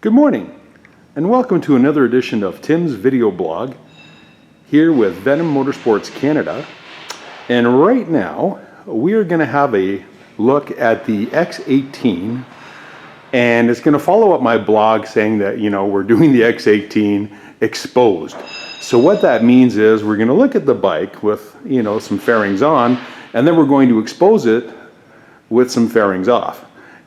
Good morning, and welcome to another edition of Tim's video blog here with Venom Motorsports Canada. And right now we are going to have a look at the X18, and it's going to follow up my blog saying that, you know, we're doing the X18 exposed. So what that means is we're going to look at the bike with, you know, some fairings on, and then we're going to expose it with some fairings off.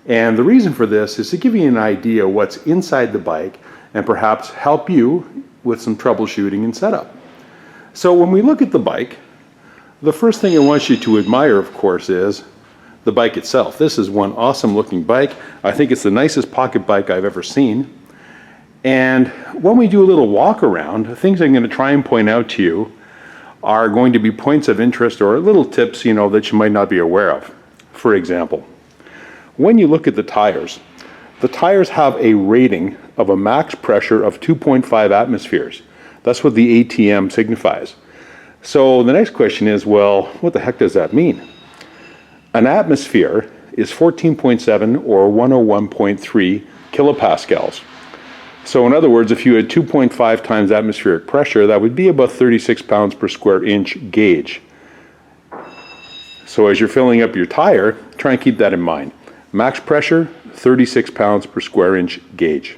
And the reason for this is to give you an idea what's inside the bike and perhaps help you with some troubleshooting and setup. So when we look at the bike, the first thing I want you to admire, of course, is the bike itself. This is one awesome looking bike. I think it's the nicest pocket bike I've ever seen. And when we do a little walk around, things I'm going to try and point out to you are going to be points of interest or little tips, you know, that you might not be aware of. For example, when you look at the tires have a rating of a max pressure of 2.5 atmospheres. That's what the ATM signifies. So the next question is, well, what the heck does that mean? An atmosphere is 14.7 or 101.3 kilopascals. So in other words, if you had 2.5 times atmospheric pressure, that would be about 36 pounds per square inch gauge. So as you're filling up your tire, try and keep that in mind. Max pressure, 36 pounds per square inch gauge.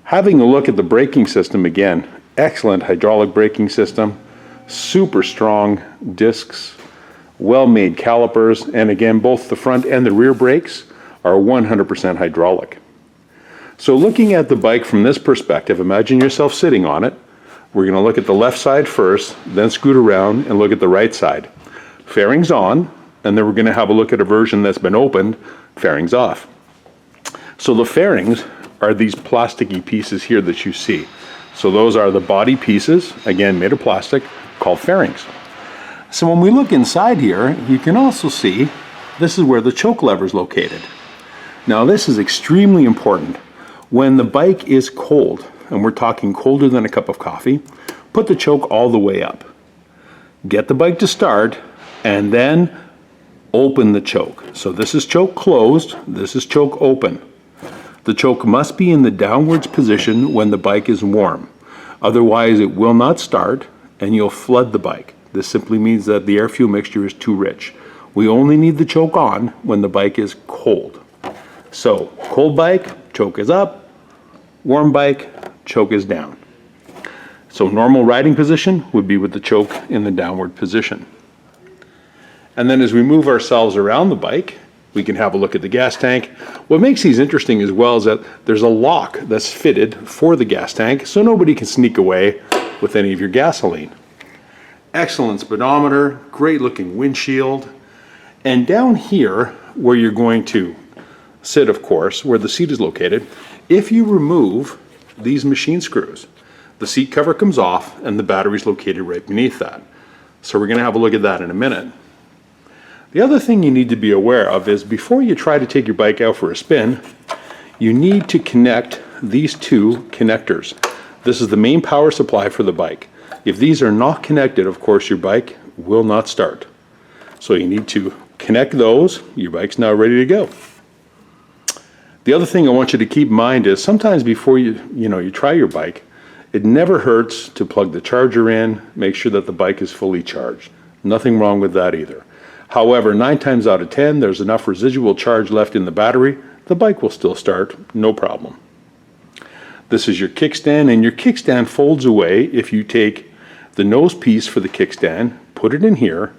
Having a look at the braking system again, excellent hydraulic braking system, super strong discs, well-made calipers, and again, both the front and the rear brakes are 100% hydraulic. So looking at the bike from this perspective, imagine yourself sitting on it. We're going to look at the left side first, then scoot around and look at the right side. Fairings on, and then we're going to have a look at a version that's been opened, fairings off. So the fairings are these plasticky pieces here that you see. So those are the body pieces, again made of plastic, called fairings. So when we look inside here, you can also see this is where the choke lever is located. Now this is extremely important. When the bike is cold, and we're talking colder than a cup of coffee, put the choke all the way up. Get the bike to start, and then open the choke. So this is choke closed, this is choke open. The choke must be in the downwards position when the bike is warm. Otherwise it will not start and you'll flood the bike. This simply means that the air fuel mixture is too rich. We only need the choke on when the bike is cold. So cold bike, choke is up. Warm bike, choke is down. So normal riding position would be with the choke in the downward position. And then as we move ourselves around the bike, we can have a look at the gas tank. What makes these interesting as well is that there's a lock that's fitted for the gas tank so nobody can sneak away with any of your gasoline. Excellent speedometer, great looking windshield. And down here where you're going to sit, of course, where the seat is located, if you remove these machine screws, the seat cover comes off and the battery is located right beneath that. So we're going to have a look at that in a minute. The other thing you need to be aware of is before you try to take your bike out for a spin, you need to connect these two connectors. This is the main power supply for the bike. If these are not connected, of course, your bike will not start. So you need to connect those. Your bike's now ready to go. The other thing I want you to keep in mind is sometimes before you try your bike, it never hurts to plug the charger in, make sure that the bike is fully charged. Nothing wrong with that either. However, 9 times out of 10, there's enough residual charge left in the battery, the bike will still start, no problem. This is your kickstand, and your kickstand folds away if you take the nose piece for the kickstand, put it in here,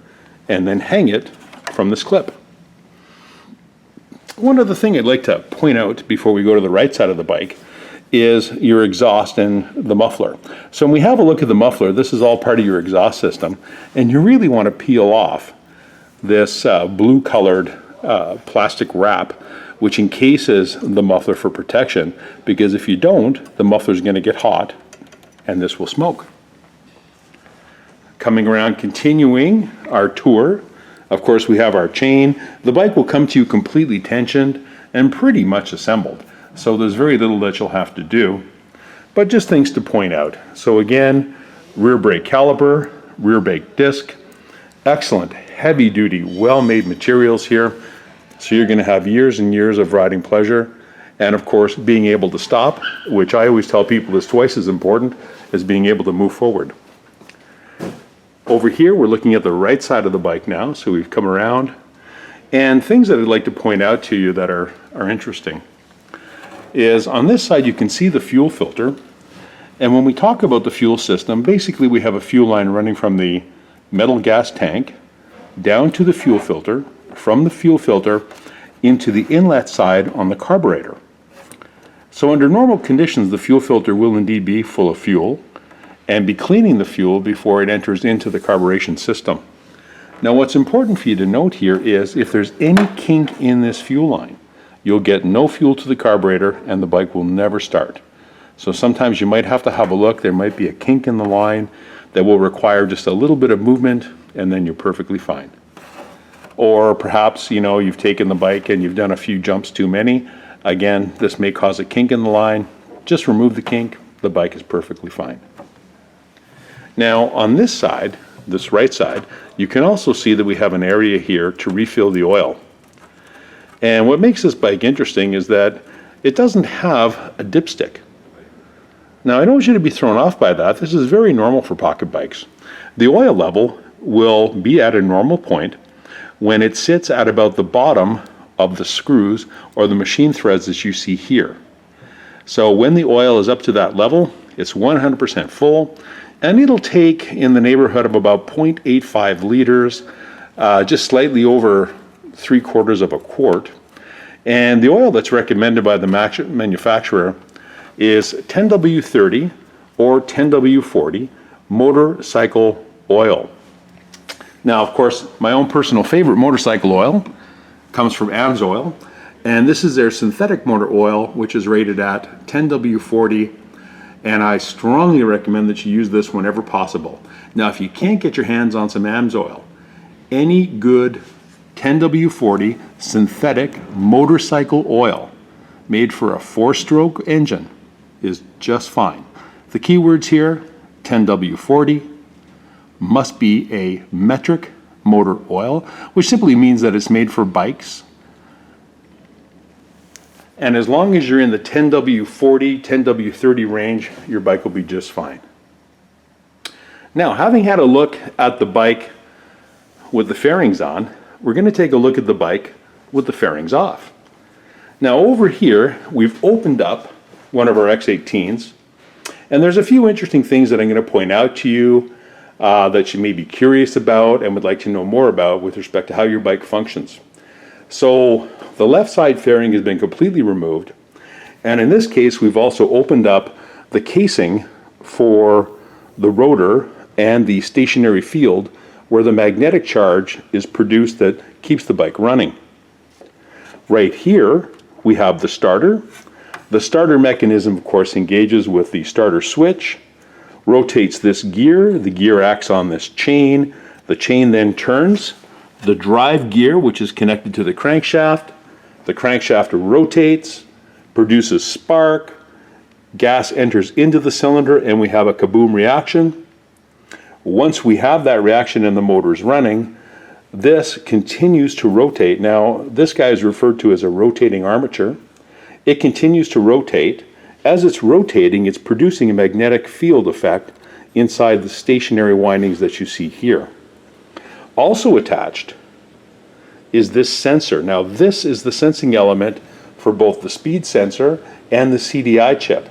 and then hang it from this clip. One other thing I'd like to point out before we go to the right side of the bike is your exhaust and the muffler. So when we have a look at the muffler, this is all part of your exhaust system, and you really want to peel off this blue colored plastic wrap which encases the muffler for protection, because if you don't, the muffler is going to get hot and this will smoke. Coming around, continuing our tour, of course we have our chain. The bike will come to you completely tensioned and pretty much assembled, so there's very little that you'll have to do, but just things to point out. So again, rear brake caliper, rear brake disc, excellent heavy duty, well-made materials here. So you're going to have years and years of riding pleasure. And of course, being able to stop, which I always tell people is twice as important as being able to move forward. Over here, we're looking at the right side of the bike now, so we've come around. And things that I'd like to point out to you that are interesting is on this side you can see the fuel filter. And when we talk about the fuel system, basically we have a fuel line running from the metal gas tank down to the fuel filter, from the fuel filter into the inlet side on the carburetor. So under normal conditions, the fuel filter will indeed be full of fuel and be cleaning the fuel before it enters into the carburation system. Now what's important for you to note here is if there's any kink in this fuel line, you'll get no fuel to the carburetor and the bike will never start. So sometimes you might have to have a look. There might be a kink in the line that will require just a little bit of movement and then you're perfectly fine. Or perhaps, you know, you've taken the bike and you've done a few jumps too many. Again, this may cause a kink in the line. Just remove the kink, the bike is perfectly fine. Now on this side, this right side, you can also see that we have an area here to refill the oil. And what makes this bike interesting is that it doesn't have a dipstick. Now I don't want you to be thrown off by that. This is very normal for pocket bikes. The oil level will be at a normal point when it sits at about the bottom of the screws or the machine threads that you see here. So when the oil is up to that level, it's 100% full, and it'll take in the neighborhood of about 0.85 liters, just slightly over 3/4 of a quart. And the oil that's recommended by the manufacturer is 10W30 or 10W40 motorcycle oil. Now, of course, my own personal favorite motorcycle oil comes from AMSOIL, and this is their synthetic motor oil, which is rated at 10W40, and I strongly recommend that you use this whenever possible. Now, if you can't get your hands on some AMSOIL, any good 10W40 synthetic motorcycle oil made for a 4-stroke engine is just fine. The keywords here, 10W40, must be a metric motor oil, which simply means that it's made for bikes. And as long as you're in the 10W40, 10W30 range, your bike will be just fine. Now, having had a look at the bike with the fairings on, we're going to take a look at the bike with the fairings off. Now over here, we've opened up one of our x15s, and there's a few interesting things that I'm going to point out to you that you may be curious about and would like to know more about with respect to how your bike functions. So the left side fairing has been completely removed, and in this case we've also opened up the casing for the rotor and the stationary field where the magnetic charge is produced that keeps the bike running. Right here we have the starter. The starter mechanism, of course, engages with the starter switch, rotates this gear, the gear acts on this chain, the chain then turns, the drive gear, which is connected to the crankshaft rotates, produces spark, gas enters into the cylinder, and we have a kaboom reaction. Once we have that reaction and the motor is running, this continues to rotate. Now, this guy is referred to as a rotating armature. It continues to rotate. As it's rotating, it's producing a magnetic field effect inside the stationary windings that you see here. Also attached is this sensor. Now, this is the sensing element for both the speed sensor and the Cdi chip.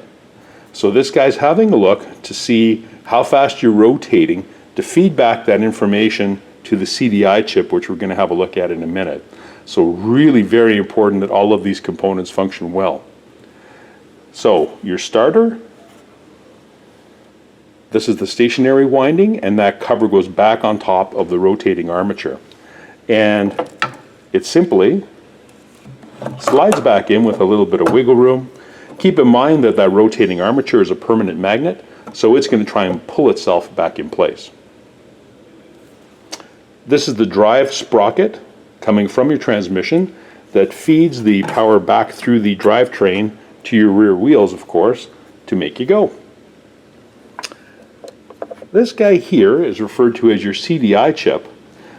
So this guy's having a look to see how fast you're rotating to feed back that information to the Cdi chip, which we're going to have a look at in a minute. So really very important that all of these components function well. So your starter, this is the stationary winding, and that cover goes back on top of the rotating armature. And it simply slides back in with a little bit of wiggle room. Keep in mind that that rotating armature is a permanent magnet, so it's going to try and pull itself back in place. This is the drive sprocket coming from your transmission that feeds the power back through the drivetrain to your rear wheels, of course, to make you go. This guy here is referred to as your Cdi chip,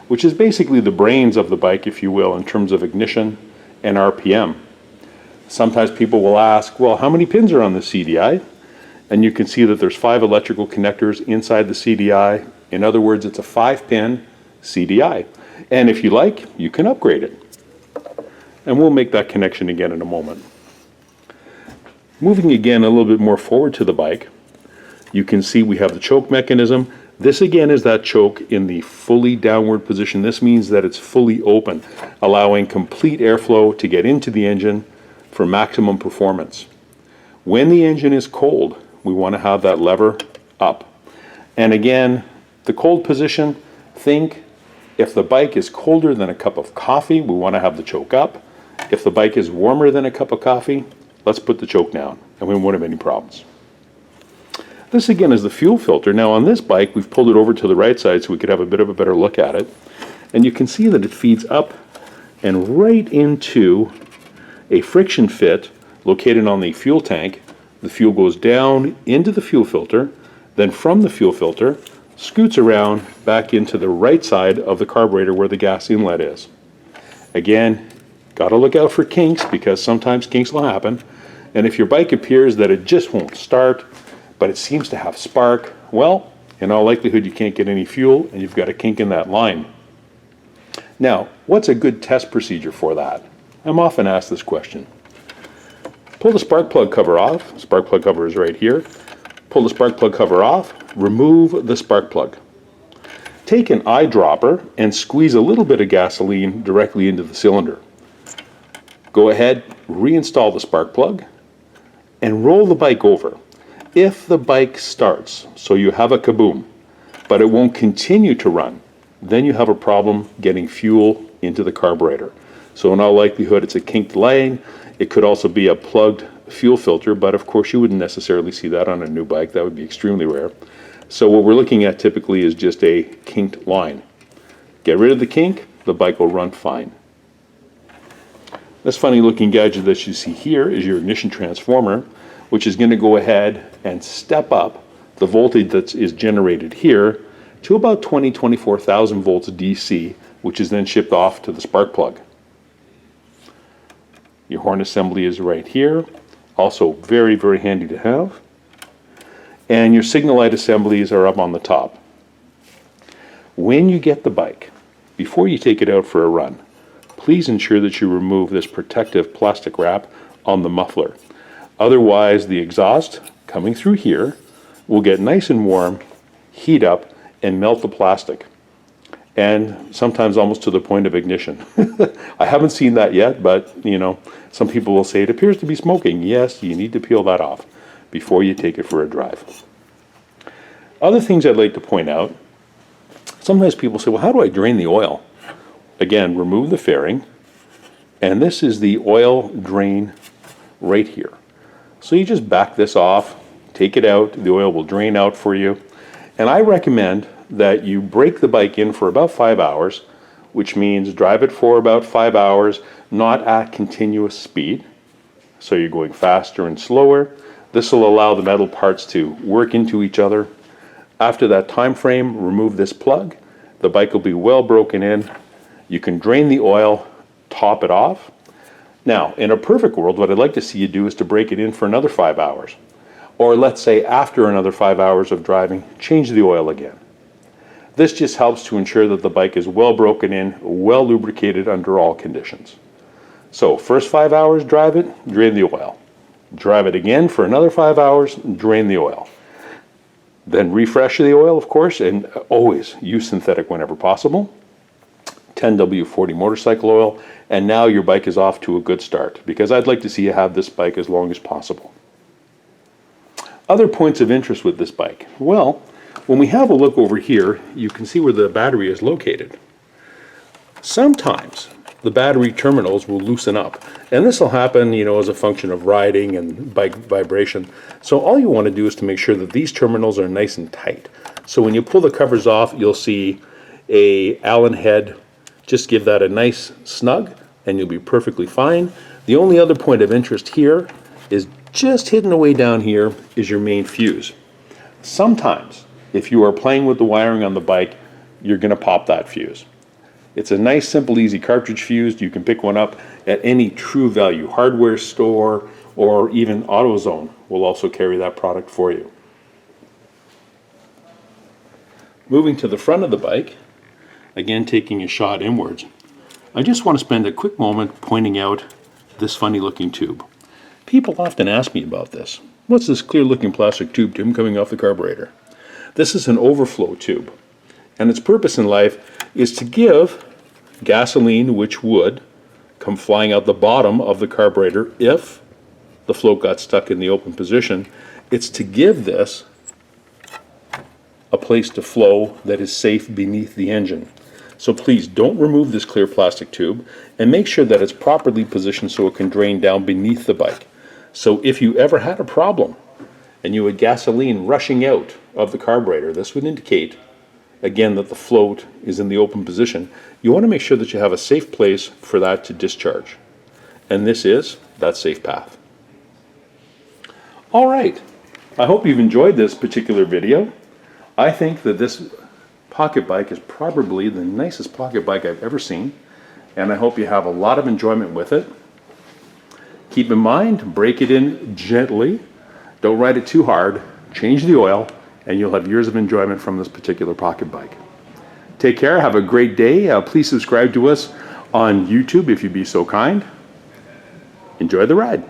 which is basically the brains of the bike, if you will, in terms of ignition and RPM. Sometimes people will ask, well, how many pins are on the CDI? And you can see that there's 5 electrical connectors inside the CDI. In other words, it's a 5-pin CDI. And if you like, you can upgrade it. And we'll make that connection again in a moment. Moving again a little bit more forward to the bike, you can see we have the choke mechanism. This again is that choke in the fully downward position. This means that it's fully open, allowing complete airflow to get into the engine for maximum performance. When the engine is cold, we want to have that lever up. And again, the cold position, think if the bike is colder than a cup of coffee, we want to have the choke up. If the bike is warmer than a cup of coffee, let's put the choke down, and we won't have any problems. This again is the fuel filter. Now on this bike, we've pulled it over to the right side so we could have a bit of a better look at it. And you can see that it feeds up and right into a friction fit located on the fuel tank. The fuel goes down into the fuel filter, then from the fuel filter, scoots around back into the right side of the carburetor where the gas inlet is. Again, got to look out for kinks because sometimes kinks will happen. And if your bike appears that it just won't start, but it seems to have spark, well, in all likelihood you can't get any fuel and you've got a kink in that line. Now, what's a good test procedure for that? I'm often asked this question. Pull the spark plug cover off. Spark plug cover is right here. Pull the spark plug cover off, remove the spark plug. Take an eyedropper and squeeze a little bit of gasoline directly into the cylinder. Go ahead, reinstall the spark plug, and roll the bike over. If the bike starts, so you have a kaboom, but it won't continue to run, then you have a problem getting fuel into the carburetor. So in all likelihood, it's a kinked line. It could also be a plugged fuel filter, but of course you wouldn't necessarily see that on a new bike. That would be extremely rare. So what we're looking at typically is just a kinked line. Get rid of the kink, the bike will run fine. This funny looking gadget that you see here is your ignition transformer, which is going to go ahead and step up the voltage that is generated here to about 24,000 volts DC, which is then shipped off to the spark plug. Your horn assembly is right here, also very, very handy to have. And your signal light assemblies are up on the top. When you get the bike, before you take it out for a run, please ensure that you remove this protective plastic wrap on the muffler. Otherwise, the exhaust coming through here will get nice and warm, heat up, and melt the plastic. And sometimes almost to the point of ignition. I haven't seen that yet, but you know, some people will say it appears to be smoking. Yes, you need to peel that off before you take it for a drive. Other things I'd like to point out, sometimes people say, well, how do I drain the oil? Again, remove the fairing, and this is the oil drain right here. So you just back this off, take it out, the oil will drain out for you. And I recommend that you break the bike in for about 5 hours, which means drive it for about 5 hours, not at continuous speed. So you're going faster and slower. This will allow the metal parts to work into each other. After that time frame, remove this plug. The bike will be well broken in. You can drain the oil, top it off. Now, in a perfect world, what I'd like to see you do is to break it in for another 5 hours. Or let's say after another 5 hours of driving, change the oil again. This just helps to ensure that the bike is well broken in, well lubricated under all conditions. So first 5 hours, drive it, drain the oil. Drive it again for another 5 hours, drain the oil. Then refresh the oil, of course, and always use synthetic whenever possible. 10W40 motorcycle oil, and now your bike is off to a good start, because I'd like to see you have this bike as long as possible. Other points of interest with this bike. Well, when we have a look over here, you can see where the battery is located. Sometimes the battery terminals will loosen up, and this will happen, you know, as a function of riding and bike vibration. So all you want to do is to make sure that these terminals are nice and tight. So when you pull the covers off, you'll see a Allen head. Just give that a nice snug, and you'll be perfectly fine. The only other point of interest here is just hidden away down here is your main fuse. Sometimes, if you are playing with the wiring on the bike, you're going to pop that fuse. It's a nice, simple, easy cartridge fuse. You can pick one up at any True Value hardware store, or even AutoZone will also carry that product for you. Moving to the front of the bike, again taking a shot inwards, I just want to spend a quick moment pointing out this funny looking tube. People often ask me about this. What's this clear looking plastic tube, Tim, coming off the carburetor? This is an overflow tube, and its purpose in life is to give gasoline, which would come flying out the bottom of the carburetor if the float got stuck in the open position. It's to give this a place to flow that is safe beneath the engine. So please don't remove this clear plastic tube, and make sure that it's properly positioned so it can drain down beneath the bike. So if you ever had a problem and you had gasoline rushing out of the carburetor, this would indicate, again, that the float is in the open position. You want to make sure that you have a safe place for that to discharge. And this is that safe path. All right, I hope you've enjoyed this particular video. I think that this pocket bike is probably the nicest pocket bike I've ever seen, and I hope you have a lot of enjoyment with it. Keep in mind, break it in gently. Don't ride it too hard. Change the oil, and you'll have years of enjoyment from this particular pocket bike. Take care. Have a great day. Please subscribe to us on YouTube if you'd be so kind. Enjoy the ride.